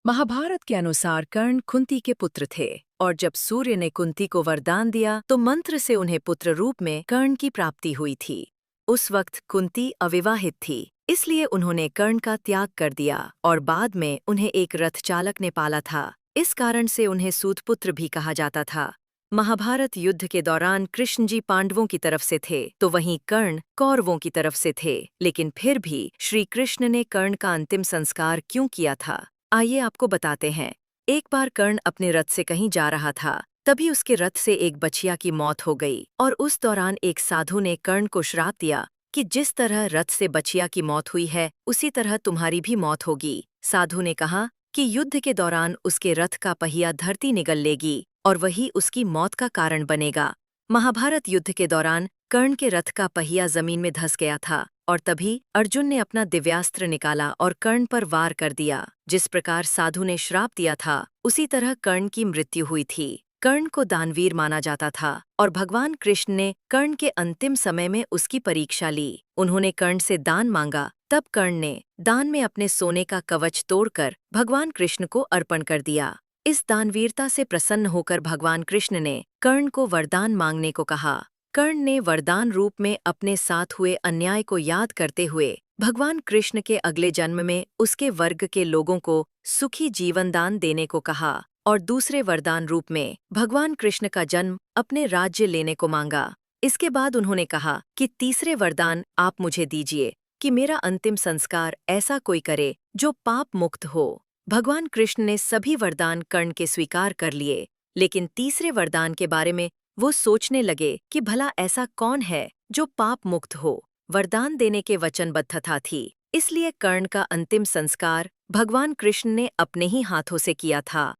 महाभारत के अनुसार कर्ण कुंती के पुत्र थे और जब सूर्य ने कुंती को वरदान दिया तो मंत्र से उन्हें पुत्र रूप में कर्ण की प्राप्ति हुई थी। उस वक्त कुंती अविवाहित थी, इसलिए उन्होंने कर्ण का त्याग कर दिया और बाद में उन्हें एक रथ चालक ने पाला था। इस कारण से उन्हें सूतपुत्र भी कहा जाता था। महाभारत युद्ध के दौरान कृष्ण जी पांडवों की तरफ से थे तो वहीं कर्ण कौरवों की तरफ से थे, लेकिन फिर भी श्री कृष्ण ने कर्ण का अंतिम संस्कार क्यों किया था, आइए आपको बताते हैं। एक बार कर्ण अपने रथ से कहीं जा रहा था, तभी उसके रथ से एक बछिया की मौत हो गई और उस दौरान एक साधु ने कर्ण को श्राप दिया कि जिस तरह रथ से बछिया की मौत हुई है उसी तरह तुम्हारी भी मौत होगी। साधु ने कहा कि युद्ध के दौरान उसके रथ का पहिया धरती निगल लेगी और वही उसकी मौत का कारण बनेगा। महाभारत युद्ध के दौरान कर्ण के रथ का पहिया जमीन में धंस गया था और तभी अर्जुन ने अपना दिव्यास्त्र निकाला और कर्ण पर वार कर दिया। जिस प्रकार साधु ने श्राप दिया था उसी तरह कर्ण की मृत्यु हुई थी। कर्ण को दानवीर माना जाता था और भगवान कृष्ण ने कर्ण के अंतिम समय में उसकी परीक्षा ली। उन्होंने कर्ण से दान मांगा, तब कर्ण ने दान में अपने सोने का कवच तोड़कर भगवान कृष्ण को अर्पण कर दिया। इस दानवीरता से प्रसन्न होकर भगवान कृष्ण ने कर्ण को वरदान मांगने को कहा। कर्ण ने वरदान रूप में अपने साथ हुए अन्याय को याद करते हुए भगवान कृष्ण के अगले जन्म में उसके वर्ग के लोगों को सुखी जीवन दान देने को कहा और दूसरे वरदान रूप में भगवान कृष्ण का जन्म अपने राज्य लेने को मांगा। इसके बाद उन्होंने कहा कि तीसरे वरदान आप मुझे दीजिए कि मेरा अंतिम संस्कार ऐसा कोई करे जो पाप मुक्त हो। भगवान कृष्ण ने सभी वरदान कर्ण के स्वीकार कर लिए, लेकिन तीसरे वरदान के बारे में वो सोचने लगे कि भला ऐसा कौन है जो पाप मुक्त हो। वरदान देने के वचनबद्धता थी, इसलिए कर्ण का अंतिम संस्कार भगवान कृष्ण ने अपने ही हाथों से किया था।